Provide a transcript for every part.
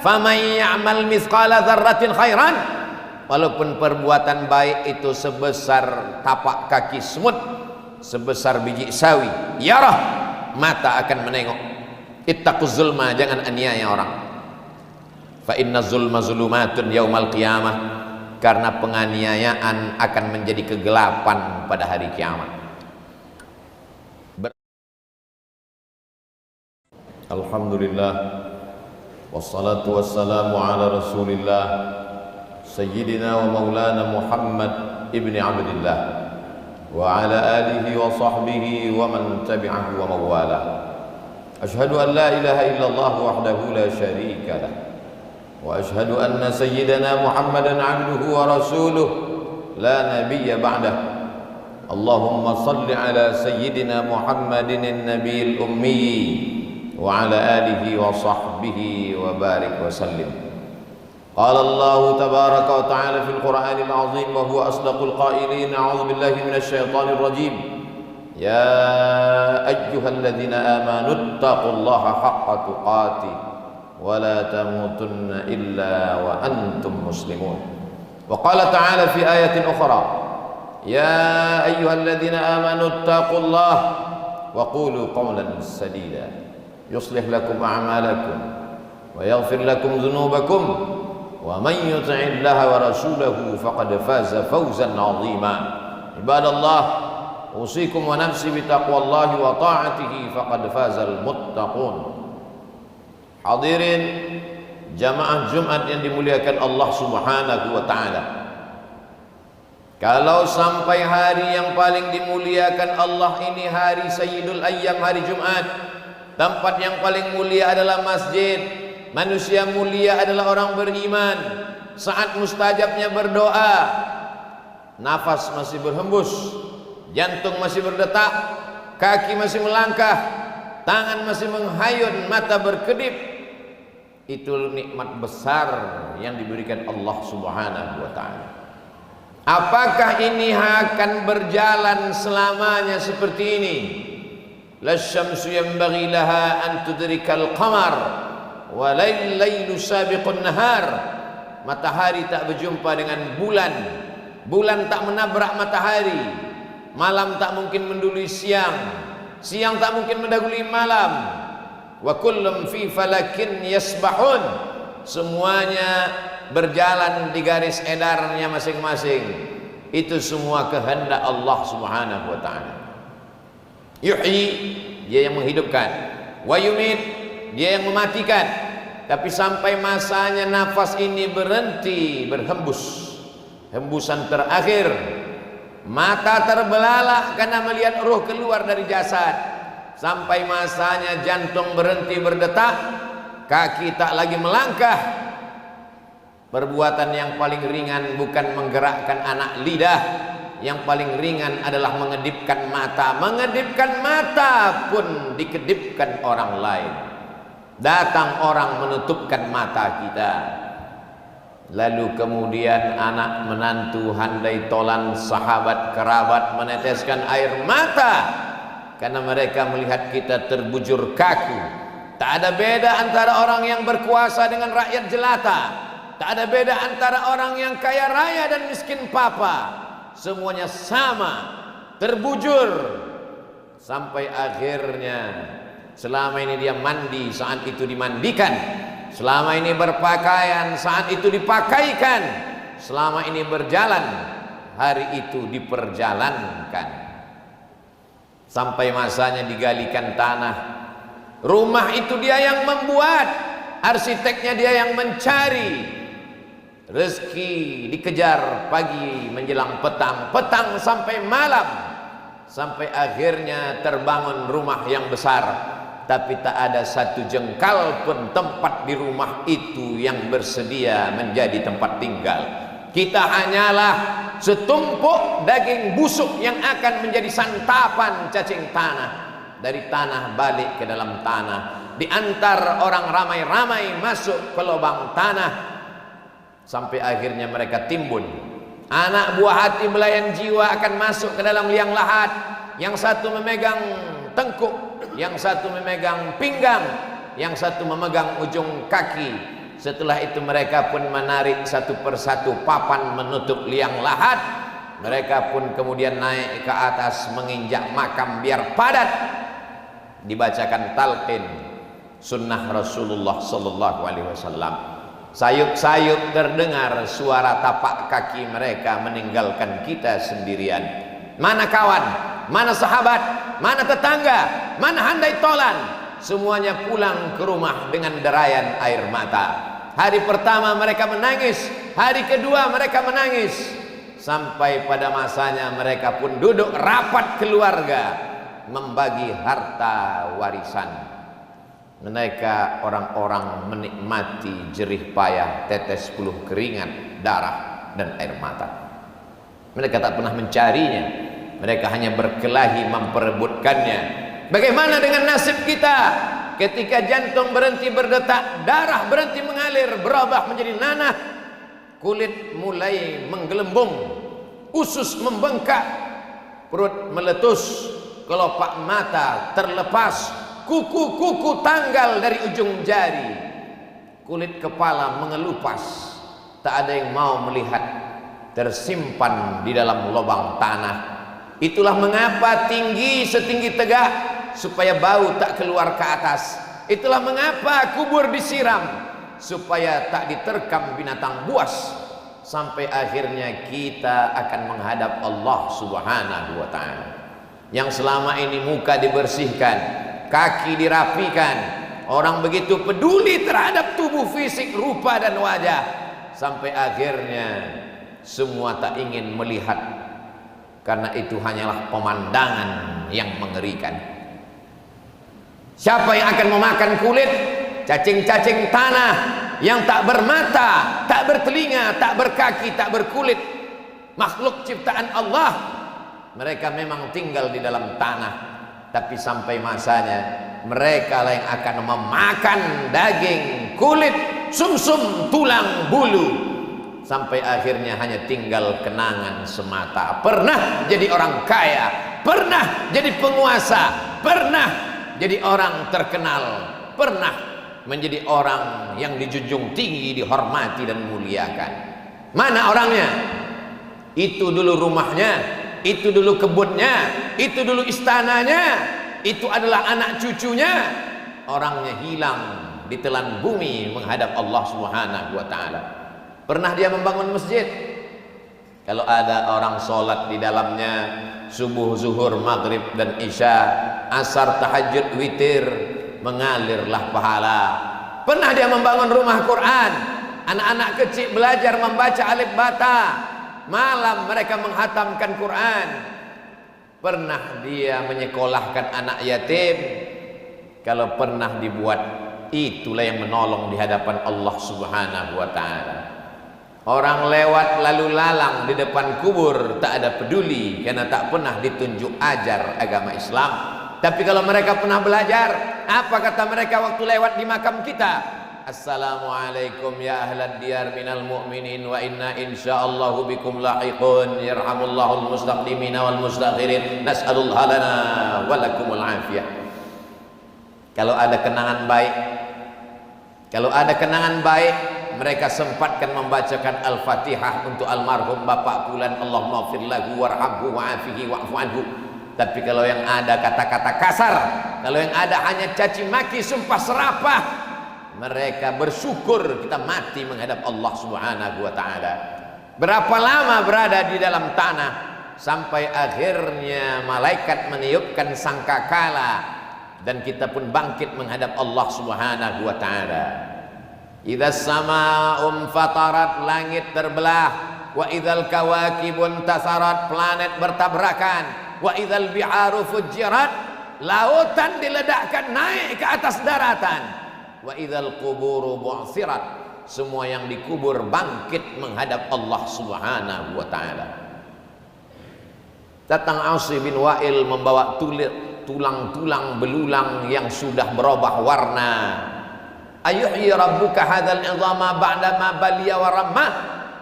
faman ya'mal mithqala dzarratin khairan, walaupun perbuatan baik itu sebesar tapak kaki semut, sebesar biji sawi, yarah, mata akan menengok. Ittaquz zulma, jangan aniaya orang. Fa inna zulma zulumatun yaumal qiyamah, karena penganiayaan akan menjadi kegelapan pada hari kiamat. Alhamdulillah, wassalatu wassalamu ala rasulillah sayyidina wa maulana Muhammad ibni Abdillah wa ala alihi wa sahbihi wa man tabi'ahu wa mawalah. Ashhadu an la ilaha illallah wahdahu la syarika lah, wa ashhadu anna sayyidana Muhammadan abduhu wa rasuluh la nabiyya ba'dah. Allahumma salli ala sayyidina Muhammadin an-nabiyil ummi wa ala alihi wa sahbihi wa barik wa sallim. Qala Allah tabaraka wa ta'ala fil Qur'anil azim wa huwa asdaqul qailin. A'udzu billahi minasy syaithanir rajim. Ya ayyuhalladzina amanu taqullaha haqqa tuqatih wa la tamutunna illa wa antum muslimun. Wa qala ta'ala fi ayatin ukhra, ya ayyuhalladzina amanu taqullaha wa qulu qawlan sadida yuslih lakum a'malakum wa yaghfir lakum dhunubakum wa man yuti'illaha wa rasulahu faqad faza fawzan 'azima. Ibadallah, usikum wa nafsi bitaqwallahi wa ta'atihi faqad fazal muttaqun. Hadirin jamaah Jumat yang dimuliakan Allah Subhanahu wa taala, kalau sampai hari yang paling dimuliakan Allah ini, hari Sayyidul Ayyam, hari Jumat, tempat yang paling mulia adalah masjid, manusia mulia adalah orang beriman, saat mustajabnya berdoa, nafas masih berhembus, jantung masih berdetak, kaki masih melangkah, tangan masih menghayun, mata berkedip. Itu nikmat besar yang diberikan Allah Subhanahu wa ta'ala. Apakah ini akan berjalan selamanya seperti ini? Lasyamsu yanbaghi laha an tudrikal qamar wa lailu sabiqun nahar. Matahari tak berjumpa dengan bulan, bulan tak menabrak matahari, malam tak mungkin mendahului siang, siang tak mungkin mendahului malam. Wa kullum fi falakin yasbahun, semuanya berjalan di garis edarnya masing-masing. Itu semua kehendak Allah Subhanahu wa ta'ala. Yuhyi, dia yang menghidupkan, wa yumit, dia yang mematikan. Tapi sampai masanya nafas ini berhenti berhembus, hembusan terakhir, mata terbelalak karena melihat ruh keluar dari jasad. Sampai masanya jantung berhenti berdetak, kaki tak lagi melangkah. Perbuatan yang paling ringan bukan menggerakkan anak lidah, yang paling ringan adalah mengedipkan mata. Mengedipkan mata pun dikedipkan orang lain. Datang orang menutupkan mata kita, lalu kemudian anak menantu, handai tolan, sahabat kerabat meneteskan air mata karena mereka melihat kita terbujur kaku. Tak ada beda antara orang yang berkuasa dengan rakyat jelata. Tak ada beda antara orang yang kaya raya dan miskin papa. Semuanya sama, terbujur. Sampai akhirnya, selama ini dia mandi, saat itu dimandikan. Selama ini berpakaian, saat itu dipakaikan. Selama ini berjalan, hari itu diperjalankan. Sampai masanya digalikan tanah. Rumah itu dia yang membuat, arsiteknya dia yang mencari. Rezeki dikejar pagi menjelang petang, petang sampai malam, sampai akhirnya terbangun rumah yang besar, tapi tak ada satu jengkal pun tempat di rumah itu yang bersedia menjadi tempat tinggal. Kita hanyalah setumpuk daging busuk yang akan menjadi santapan cacing tanah. Dari tanah balik ke dalam tanah, diantar orang ramai-ramai masuk ke lubang tanah, sampai akhirnya mereka timbun. Anak buah hati belayan jiwa akan masuk ke dalam liang lahat. Yang satu memegang tengkuk, yang satu memegang pinggang, yang satu memegang ujung kaki. Setelah itu mereka pun menarik satu persatu papan menutup liang lahat. Mereka pun kemudian naik ke atas menginjak makam biar padat. Dibacakan talqin sunnah Rasulullah sallallahu alaihi wasallam. Sayup-sayup terdengar suara tapak kaki mereka meninggalkan kita sendirian. Mana kawan, mana sahabat, mana tetangga, mana handai tolan, semuanya pulang ke rumah dengan derayan air mata. Hari pertama mereka menangis, hari kedua mereka menangis, sampai pada masanya mereka pun duduk rapat keluarga membagi harta warisan. Mereka orang-orang menikmati jerih payah tetes puluh keringat, darah dan air mata. Mereka tak pernah mencarinya, mereka hanya berkelahi memperebutkannya. Bagaimana dengan nasib kita? Ketika jantung berhenti berdetak, darah berhenti mengalir, berubah menjadi nanah, kulit mulai menggelembung, usus membengkak, perut meletus, kelopak mata terlepas, kuku-kuku tanggal dari ujung jari, kulit kepala mengelupas, tak ada yang mau melihat, tersimpan di dalam lubang tanah. Itulah mengapa tinggi setinggi tegak supaya bau tak keluar ke atas. Itulah mengapa kubur disiram supaya tak diterkam binatang buas. Sampai akhirnya kita akan menghadap Allah Subhanahu wa ta'ala. Yang selama ini muka dibersihkan, kaki dirapikan, orang begitu peduli terhadap tubuh fisik, rupa dan wajah, sampai akhirnya semua tak ingin melihat, karena itu hanyalah pemandangan yang mengerikan. Siapa yang akan memakan kulit cacing-cacing tanah yang tak bermata, tak bertelinga, tak berkaki, tak berkulit, makhluk ciptaan Allah? Mereka memang tinggal di dalam tanah, tapi sampai masanya mereka lah yang akan memakan daging, kulit, sumsum, tulang, bulu, sampai akhirnya hanya tinggal kenangan semata. Pernah jadi orang kaya, pernah jadi penguasa, pernah jadi orang terkenal, pernah menjadi orang yang dijunjung tinggi, dihormati dan muliakan. Mana orangnya? Itu dulu rumahnya, itu dulu kebunnya, itu dulu istananya, itu adalah anak cucunya. Orangnya hilang ditelan bumi menghadap Allah Subhanahu wa ta'ala. Pernah dia membangun masjid? Kalau ada orang sholat di dalamnya, subuh, zuhur, maghrib dan isya, asar, tahajud, witir, mengalirlah pahala. Pernah dia membangun rumah Quran, anak-anak kecil belajar membaca alif bata, malam mereka menghatamkan Quran. Pernah dia menyekolahkan anak yatim? Kalau pernah dibuat, itulah yang menolong di hadapan Allah Subhanahu wa ta'ala. Orang lewat lalu lalang di depan kubur tak ada peduli, karena tak pernah ditunjuk ajar agama Islam. Tapi kalau mereka pernah belajar, apa kata mereka waktu lewat di makam kita? Assalamualaikum ya ahlad diyar minal mu'minin wa inna insyaallahu bikum lahiqun yarhamullahul mustaqdimina wal mustakhirin nas'alullah lana wa lakumul afiyah. Kalau ada kenangan baik, kalau ada kenangan baik, mereka sempatkan membacakan Al-Fatihah untuk almarhum Bapak Fulan, Allahumma ighfir lahu warhamhu wa'afihi wa'fu anhu. Tapi kalau yang ada kata-kata kasar, kalau yang ada hanya caci maki, sumpah serapah, mereka bersyukur kita mati menghadap Allah Subhanahu wa ta'ala. Berapa lama berada di dalam tanah sampai akhirnya malaikat meniupkan sangkakala dan kita pun bangkit menghadap Allah Subhanahu wa ta'ala. Idza sama'um fatarat, langit terbelah, wa idzal kawakibun tasarat, planet bertabrakan, wa idzal bi'aru fujirat, lautan diledakkan naik ke atas daratan, wa idzal quburu bu'sirat, semua yang dikubur bangkit menghadap Allah Subhanahu wa ta'ala. Datang Asi bin Wa'il membawa tulang-tulang belulang yang sudah berubah warna. Ayuhyi rabbuka hadzal idhama ba'da ma baliya wa ramma?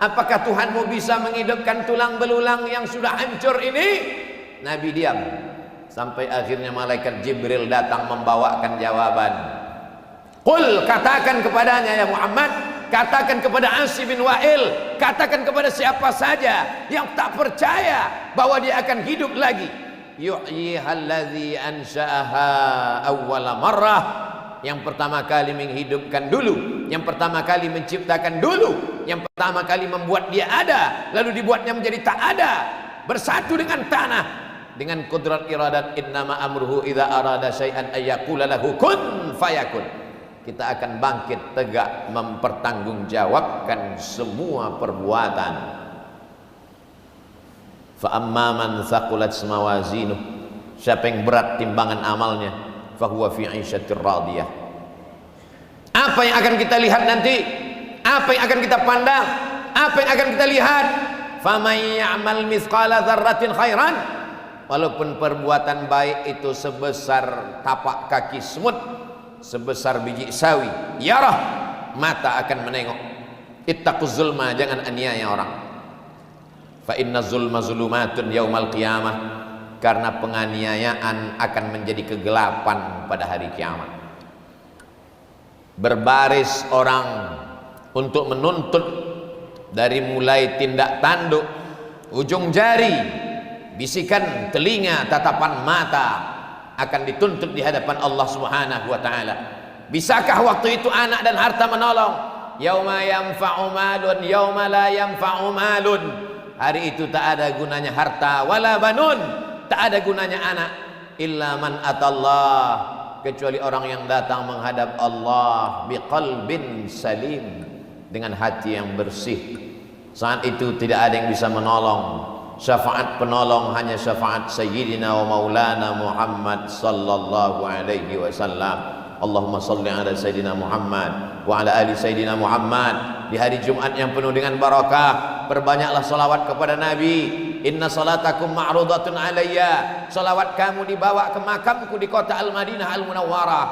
Apakah Tuhanmu bisa menghidupkan tulang belulang yang sudah hancur ini? Nabi diam sampai akhirnya malaikat Jibril datang membawakan jawaban. Qul, katakan kepadanya ya Muhammad, katakan kepada Asi bin Wa'il, katakan kepada siapa saja yang tak percaya bahwa dia akan hidup lagi, yuhyihalladzi ansha'aha awwala marrah, yang pertama kali menghidupkan dulu, yang pertama kali menciptakan dulu, yang pertama kali membuat dia ada, lalu dibuatnya menjadi tak ada, bersatu dengan tanah, dengan kudrat iradat. Innama amruhu idza arada syai'an ayyaqula lahu kun fayakun. Kita akan bangkit tegak mempertanggungjawabkan semua perbuatan. Fa amma man thaqulat mawazinuh, siapa yang berat timbangan amalnya, fa huwa fi 'ishatir radiyah. Apa yang akan kita lihat nanti? Apa yang akan kita pandang? Apa yang akan kita lihat? Faman ya'mal mithqala dzarratin khairan, walaupun perbuatan baik itu sebesar tapak kaki semut, sebesar biji sawi, yarah, mata akan menengok. Ittaquz zulma, jangan aniaya orang. Fa inna zulma zulumatun yaumal qiyamah, karena penganiayaan akan menjadi kegelapan pada hari kiamat. Berbaris orang untuk menuntut, dari mulai tindak tanduk, ujung jari, bisikan telinga, tatapan mata, akan dituntut di hadapan Allah Subhanahu wa taala. Bisakah waktu itu anak dan harta menolong? Yauma yanfa'u malun yauma la yanfa'u malun. Hari itu tak ada gunanya harta wala banun, tak ada gunanya anak, illa man atallah, kecuali orang yang datang menghadap Allah biqalbin salim, dengan hati yang bersih. Saat itu tidak ada yang bisa menolong. Syafaat penolong hanya syafaat Sayyidina wa Maulana Muhammad sallallahu alaihi wasallam. Allahumma salli ala Sayyidina Muhammad wa ala ali Sayyidina Muhammad. Di hari Jumat yang penuh dengan barakah, perbanyaklah salawat kepada Nabi. Inna salatakum ma'rudatun alayya, salawat kamu dibawa ke makamku di kota Al-Madinah Al-Munawwarah,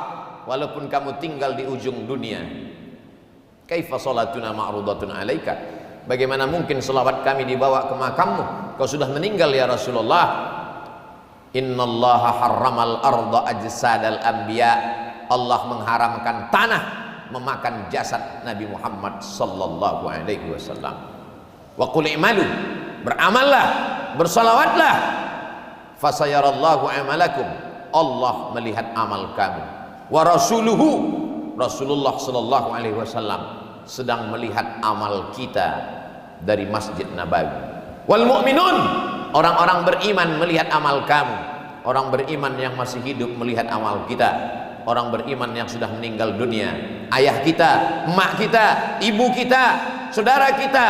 walaupun kamu tinggal di ujung dunia. Kaifa salatuna ma'rudatun alaika, bagaimana mungkin selawat kami dibawa ke makammu? Kau sudah meninggal ya Rasulullah. Innallaha harramal arda ajsadal anbiya, Allah mengharamkan tanah memakan jasad Nabi Muhammad sallallahu alaihi wasallam. Wa qul i'malu, beramallah, bersalawatlah, fasayarallahu amalakum, Allah melihat amal kamu. Wa rasuluhu, Rasulullah sallallahu alaihi wasallam sedang melihat amal kita dari Masjid Nabawi. Wal mu'minun, orang-orang beriman melihat amal kamu. Orang beriman yang masih hidup melihat amal kita. Orang beriman yang sudah meninggal dunia, ayah kita, emak kita, ibu kita, saudara kita,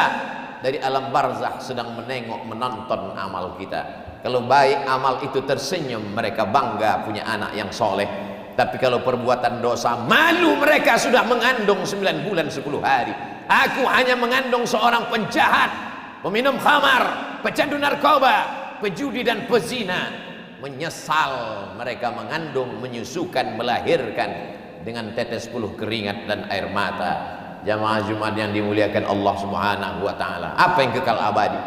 dari alam barzah sedang menengok, menonton amal kita. Kalau baik amal itu tersenyum, mereka bangga punya anak yang soleh. Tapi kalau perbuatan dosa, malu mereka sudah mengandung 9 bulan 10 hari. Aku hanya mengandung seorang penjahat, peminum khamar, pecandu narkoba, pejudi dan pezina. Menyesal mereka mengandung, menyusukan, melahirkan dengan tetes puluh keringat dan air mata. Jamaah Jumat yang dimuliakan Allah Subhanahu wa taala, apa yang kekal abadi?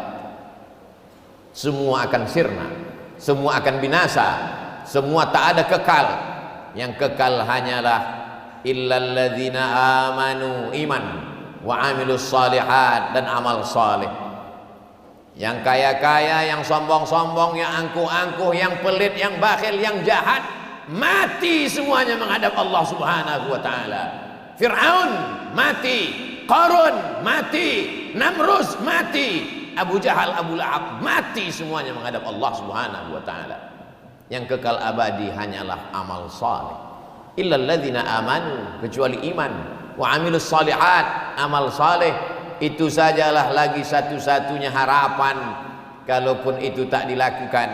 Semua akan sirna, semua akan binasa, semua tak ada kekal. Yang kekal hanyalah illalladzina amanu, iman, wa amilus salihat, dan amal saleh. Yang kaya-kaya, yang sombong-sombong, yang angkuh-angkuh, yang pelit, yang bakhil, yang jahat, mati semuanya menghadap Allah Subhanahu wa taala. Fir'aun mati, Qarun mati, Namrus mati, Abu Jahal, Abu Lahab mati, semuanya menghadap Allah Subhanahu wa taala. Yang kekal abadi hanyalah amal saleh. Illal ladzina amanu, kecuali iman, wa amilus salihat, amal saleh. Itu sajalah lagi satu-satunya harapan. Kalaupun itu tak dilakukan,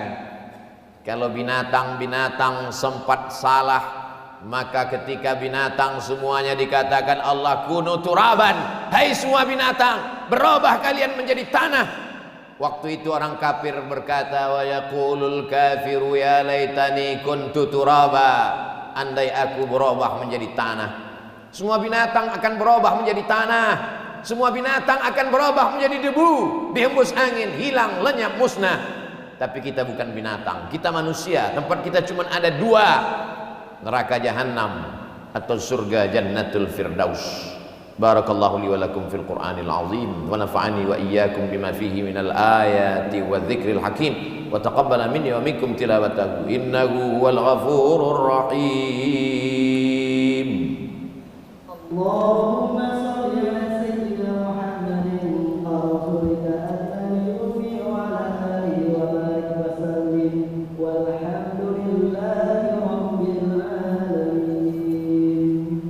kalau binatang-binatang sempat salah, maka ketika binatang semuanya dikatakan Allah kunu turaban, hai semua binatang, berubah kalian menjadi tanah. Waktu itu orang kafir berkata, wa yaqulul kafiru ya laitani kuntu turaba, andai aku berubah menjadi tanah. Semua binatang akan berubah menjadi tanah. Semua binatang akan berubah menjadi debu, dihembus angin, hilang, lenyap, musnah. Tapi kita bukan binatang, kita manusia. Tempat kita cuma ada dua, neraka jahanam atau surga Jannatul Firdaus. Barakallahu li wa lakum fil Qur'anil azim wa nafa'ani wa iyyakum bima fihi minal ayati wa dzikril hakim wa taqabbala minni wa minkum tilawatahu innahu huwal ghafurur rahim. Allahumma shalli ala sayyidina Muhammadin rasulika an-nabiyyi wa ala alihi wa barik wa sallim walhamdulillahi rabbil alamin.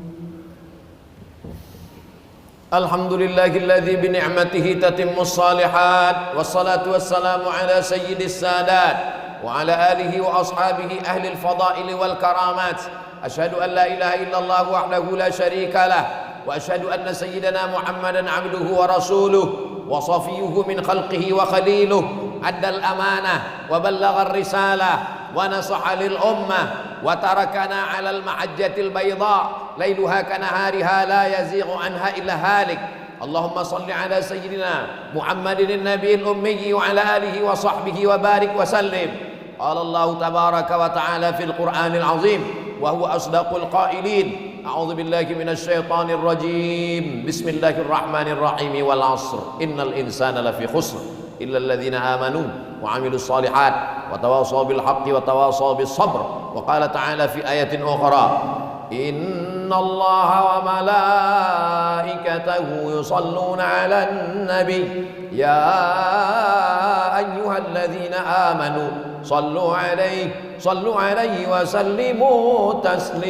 Alhamdulillahilladzi bi ni'matihi tatimmus shalihat wassalatu wassalamu ala sayyidis sadat wa ala alihi wa ashabihi ahlil fadaili wal karamat. Asyhadu an la ilaha illallah wahdahu la syarika lah wa asyhadu anna sayyidana Muhammadan abduhu wa rasuluh wa safiyuhu min khalqihi wa khaliluh addal amanah wa ballagha risalah wa nasaha lil ummah wa tarakana 'alal mahajjatil bayda lailuha kanahariha la yazighu anha illa halik. Allahumma salli ala sayyidina Muhammadin nabiyil ummi wa ala alihi wa sahbihi wa barik wa sallim. Qala Allah tabaraka wa ta'ala fil Qur'anil azim wa huwa asdaqul qailin. A'udzu billahi minasy syaithanir rajim. Bismillahirrahmanirrahim. Wal 'ashr innal insana lafi khusr illa alladhina amanu wa 'amilus shalihat wa tawasaw bil haqqi wa tawasaw bis sabr. Wa qala ta'ala fi ayatin ukhra innallaha wa malaikatahu yusalluna 'alan nabi ya ayyuhalladzina amanu sallu 'alaihi wa sallimu taslima.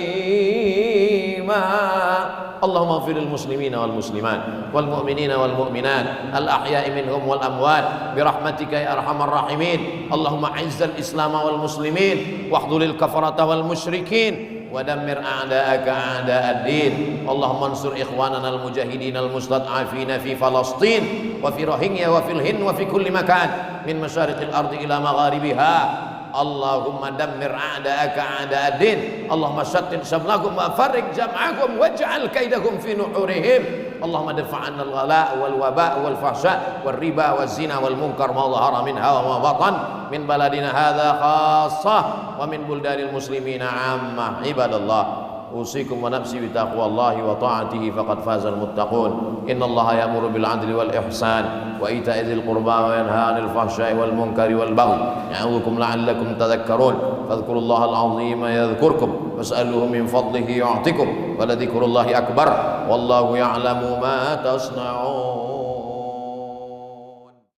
Allahumma ighfir lil muslimina wal muslimat wal mu'minina wal mu'minat al ahya'i minhum wal amwat bi rahmatika ya arhamar rahimin. Allahumma izzal islam wal muslimin wahdhuril kafarata wal musyrikin ودمر أعداءك أعداء الدين. اللهم انصر إخواننا المجاهدين المستضعفين في فلسطين وفي روهينيا وفي الهند وفي كل مكان من مشارق الأرض إلى مغاربها. اللهم دمر أعداءك أعداء الدين. اللهم شتت شملهم وفرق جمعهم واجعل كيدهم في نحورهم. اللهم دفع عنا الغلاء والوباء والفحشاء والربا والزنا والمنكر ما ظهر منها وما بطن من بلدنا هذا خاصة ومن بلدان المسلمين عامة. عباد الله أوصيكم ونفسي بتقوى الله وطاعته فقد فاز المتقون. إن الله يأمر بالعدل والإحسان وإيتاء ذي القربى وينهى عن الفحشاء والمنكر والبغي يعظكم لعلكم تذكرون. فاذكروا الله العظيم يذكركم واسألوه من فضله يعطكم ولذكر الله أكبر والله يعلم ما تصنعون.